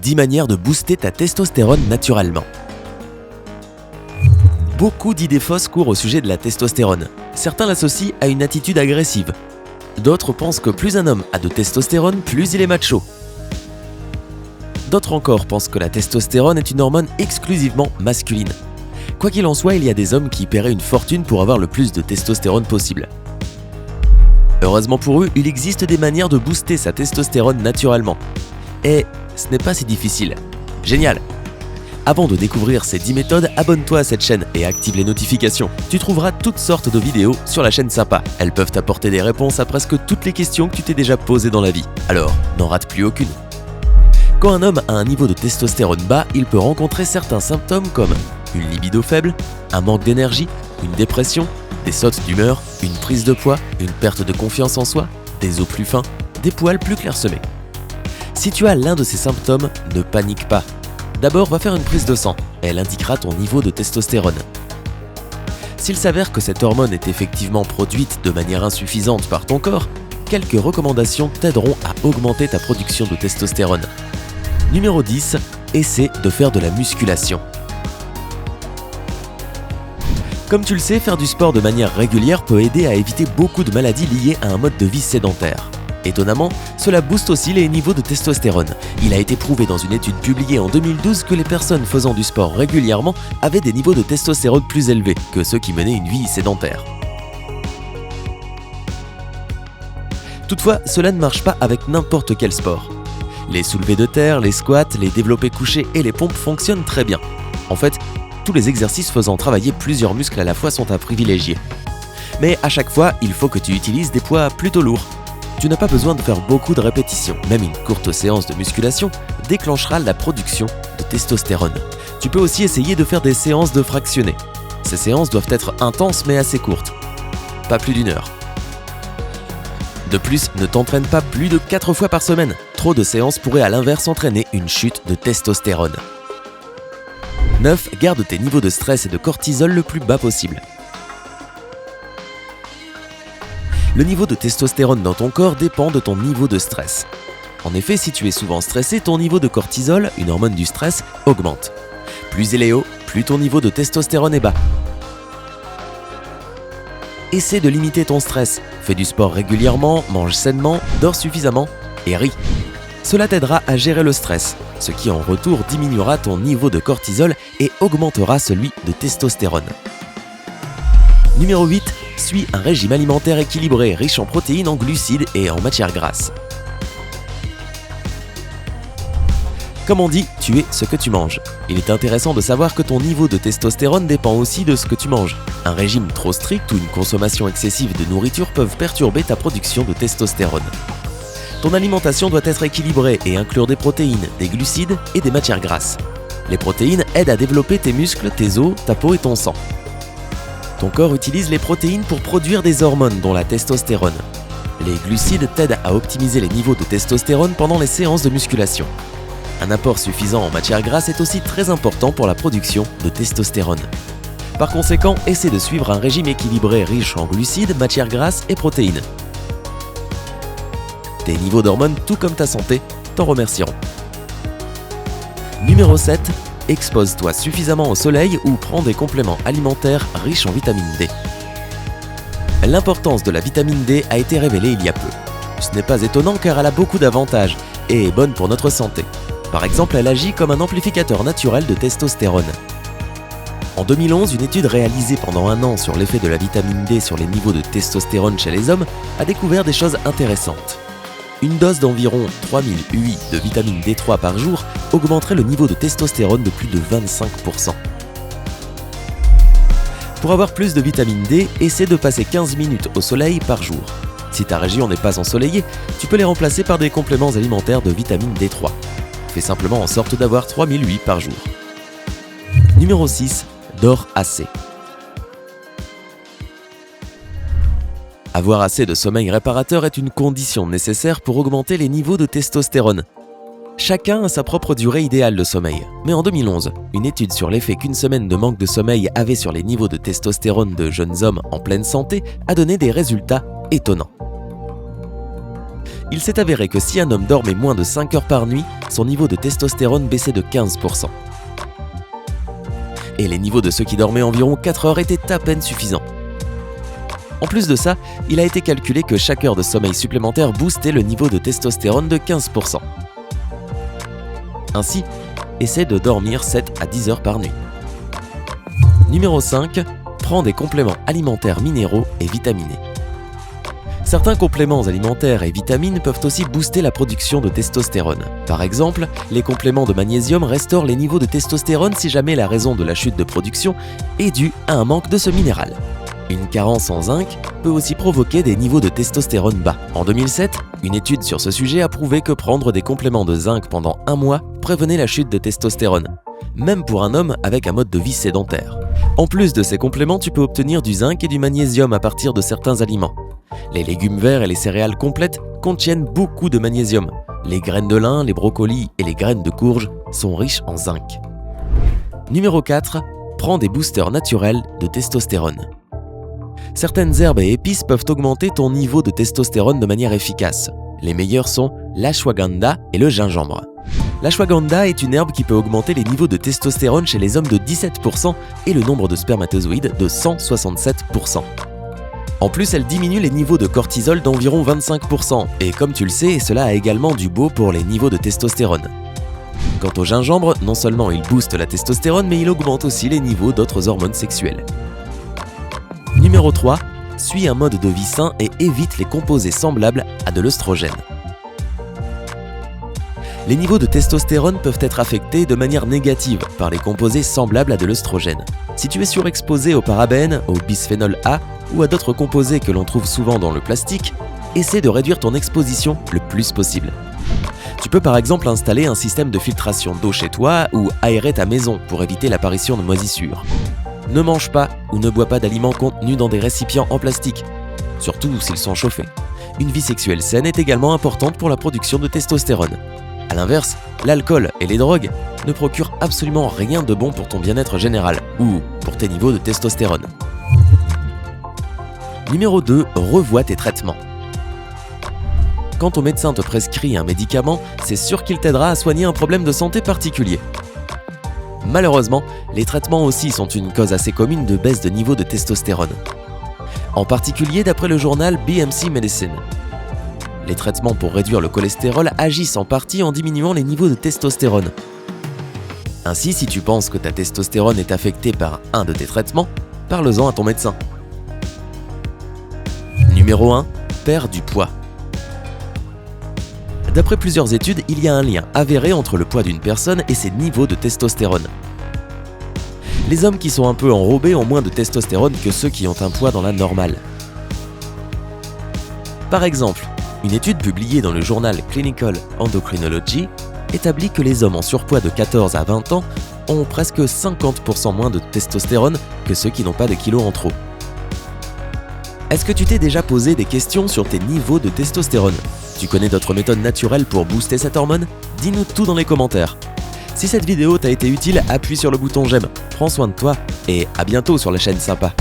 10 manières de booster ta testostérone naturellement. Beaucoup d'idées fausses courent au sujet de la testostérone. Certains l'associent à une attitude agressive. D'autres pensent que plus un homme a de testostérone, plus il est macho. D'autres encore pensent que la testostérone est une hormone exclusivement masculine. Quoi qu'il en soit, il y a des hommes qui paieraient une fortune pour avoir le plus de testostérone possible. Heureusement pour eux, il existe des manières de booster sa testostérone naturellement. Et ce n'est pas si difficile. Génial! Avant de découvrir ces 10 méthodes, abonne-toi à cette chaîne et active les notifications. Tu trouveras toutes sortes de vidéos sur la chaîne Sympa. Elles peuvent t'apporter des réponses à presque toutes les questions que tu t'es déjà posées dans la vie. Alors, n'en rate plus aucune. Quand un homme a un niveau de testostérone bas, il peut rencontrer certains symptômes comme une libido faible, un manque d'énergie, une dépression, des sautes d'humeur, une prise de poids, une perte de confiance en soi, des os plus fins, des poils plus clairsemés. Si tu as l'un de ces symptômes, ne panique pas. D'abord, va faire une prise de sang. Elle indiquera ton niveau de testostérone. S'il s'avère que cette hormone est effectivement produite de manière insuffisante par ton corps, quelques recommandations t'aideront à augmenter ta production de testostérone. Numéro 10. Essaie de faire de la musculation. Comme tu le sais, faire du sport de manière régulière peut aider à éviter beaucoup de maladies liées à un mode de vie sédentaire. Étonnamment, cela booste aussi les niveaux de testostérone. Il a été prouvé dans une étude publiée en 2012 que les personnes faisant du sport régulièrement avaient des niveaux de testostérone plus élevés que ceux qui menaient une vie sédentaire. Toutefois, cela ne marche pas avec n'importe quel sport. Les soulevés de terre, les squats, les développés couchés et les pompes fonctionnent très bien. En fait, tous les exercices faisant travailler plusieurs muscles à la fois sont à privilégier. Mais à chaque fois, il faut que tu utilises des poids plutôt lourds. Tu n'as pas besoin de faire beaucoup de répétitions. Même une courte séance de musculation déclenchera la production de testostérone. Tu peux aussi essayer de faire des séances de fractionnés. Ces séances doivent être intenses mais assez courtes. Pas plus d'1 heure. De plus, ne t'entraîne pas plus de 4 fois par semaine. Trop de séances pourraient à l'inverse entraîner une chute de testostérone. 9. Garde tes niveaux de stress et de cortisol le plus bas possible. Le niveau de testostérone dans ton corps dépend de ton niveau de stress. En effet, si tu es souvent stressé, ton niveau de cortisol, une hormone du stress, augmente. Plus il est haut, plus ton niveau de testostérone est bas. Essaie de limiter ton stress. Fais du sport régulièrement, mange sainement, dors suffisamment et ris. Cela t'aidera à gérer le stress, ce qui en retour diminuera ton niveau de cortisol et augmentera celui de testostérone. Numéro 8. Suis un régime alimentaire équilibré, riche en protéines, en glucides et en matières grasses. Comme on dit, tu es ce que tu manges. Il est intéressant de savoir que ton niveau de testostérone dépend aussi de ce que tu manges. Un régime trop strict ou une consommation excessive de nourriture peuvent perturber ta production de testostérone. Ton alimentation doit être équilibrée et inclure des protéines, des glucides et des matières grasses. Les protéines aident à développer tes muscles, tes os, ta peau et ton sang. Ton corps utilise les protéines pour produire des hormones dont la testostérone. Les glucides t'aident à optimiser les niveaux de testostérone pendant les séances de musculation. Un apport suffisant en matières grasses est aussi très important pour la production de testostérone. Par conséquent, essaie de suivre un régime équilibré riche en glucides, matières grasses et protéines. Tes niveaux d'hormones, tout comme ta santé, t'en remercieront. Numéro 7. Expose-toi suffisamment au soleil ou prends des compléments alimentaires riches en vitamine D. L'importance de la vitamine D a été révélée il y a peu. Ce n'est pas étonnant car elle a beaucoup d'avantages et est bonne pour notre santé. Par exemple, elle agit comme un amplificateur naturel de testostérone. En 2011, une étude réalisée pendant 1 an sur l'effet de la vitamine D sur les niveaux de testostérone chez les hommes a découvert des choses intéressantes. Une dose d'environ 3000 UI de vitamine D3 par jour augmenterait le niveau de testostérone de plus de 25%. Pour avoir plus de vitamine D, essaie de passer 15 minutes au soleil par jour. Si ta région n'est pas ensoleillée, tu peux les remplacer par des compléments alimentaires de vitamine D3. Fais simplement en sorte d'avoir 3000 UI par jour. Numéro 6. Dors assez. Avoir assez de sommeil réparateur est une condition nécessaire pour augmenter les niveaux de testostérone. Chacun a sa propre durée idéale de sommeil, mais en 2011, une étude sur l'effet qu'une semaine de manque de sommeil avait sur les niveaux de testostérone de jeunes hommes en pleine santé a donné des résultats étonnants. Il s'est avéré que si un homme dormait moins de 5 heures par nuit, son niveau de testostérone baissait de 15%. Et les niveaux de ceux qui dormaient environ 4 heures étaient à peine suffisants. En plus de ça, il a été calculé que chaque heure de sommeil supplémentaire boostait le niveau de testostérone de 15%. Ainsi, essaie de dormir 7 à 10 heures par nuit. Numéro 5. Prends des compléments alimentaires minéraux et vitaminés. Certains compléments alimentaires et vitamines peuvent aussi booster la production de testostérone. Par exemple, les compléments de magnésium restaurent les niveaux de testostérone si jamais la raison de la chute de production est due à un manque de ce minéral. Une carence en zinc peut aussi provoquer des niveaux de testostérone bas. En 2007, une étude sur ce sujet a prouvé que prendre des compléments de zinc pendant un mois prévenait la chute de testostérone, même pour un homme avec un mode de vie sédentaire. En plus de ces compléments, tu peux obtenir du zinc et du magnésium à partir de certains aliments. Les légumes verts et les céréales complètes contiennent beaucoup de magnésium. Les graines de lin, les brocolis et les graines de courge sont riches en zinc. Numéro 4. Prends des boosters naturels de testostérone. Certaines herbes et épices peuvent augmenter ton niveau de testostérone de manière efficace. Les meilleurs sont l'ashwagandha et le gingembre. L'ashwagandha est une herbe qui peut augmenter les niveaux de testostérone chez les hommes de 17% et le nombre de spermatozoïdes de 167%. En plus, elle diminue les niveaux de cortisol d'environ 25%, et comme tu le sais, cela a également du beau pour les niveaux de testostérone. Quant au gingembre, non seulement il booste la testostérone, mais il augmente aussi les niveaux d'autres hormones sexuelles. Numéro 3. Suis un mode de vie sain et évite les composés semblables à de l'œstrogène. Les niveaux de testostérone peuvent être affectés de manière négative par les composés semblables à de l'œstrogène. Si tu es surexposé aux parabènes, au bisphénol A ou à d'autres composés que l'on trouve souvent dans le plastique, essaie de réduire ton exposition le plus possible. Tu peux par exemple installer un système de filtration d'eau chez toi ou aérer ta maison pour éviter l'apparition de moisissures. Ne mange pas ou ne bois pas d'aliments contenus dans des récipients en plastique, surtout s'ils sont chauffés. Une vie sexuelle saine est également importante pour la production de testostérone. A l'inverse, l'alcool et les drogues ne procurent absolument rien de bon pour ton bien-être général ou pour tes niveaux de testostérone. Numéro 2. Revois tes traitements. Quand ton médecin te prescrit un médicament, c'est sûr qu'il t'aidera à soigner un problème de santé particulier. Malheureusement, les traitements aussi sont une cause assez commune de baisse de niveau de testostérone. En particulier d'après le journal BMC Medicine. Les traitements pour réduire le cholestérol agissent en partie en diminuant les niveaux de testostérone. Ainsi, si tu penses que ta testostérone est affectée par un de tes traitements, parle-en à ton médecin. Numéro 1. Perds du poids. D'après plusieurs études, il y a un lien avéré entre le poids d'une personne et ses niveaux de testostérone. Les hommes qui sont un peu enrobés ont moins de testostérone que ceux qui ont un poids dans la normale. Par exemple, une étude publiée dans le journal Clinical Endocrinology établit que les hommes en surpoids de 14 à 20 ans ont presque 50% moins de testostérone que ceux qui n'ont pas de kilos en trop. Est-ce que tu t'es déjà posé des questions sur tes niveaux de testostérone ? Tu connais d'autres méthodes naturelles pour booster cette hormone ? Dis-nous tout dans les commentaires. Si cette vidéo t'a été utile, appuie sur le bouton j'aime. Prends soin de toi et à bientôt sur la chaîne Sympa.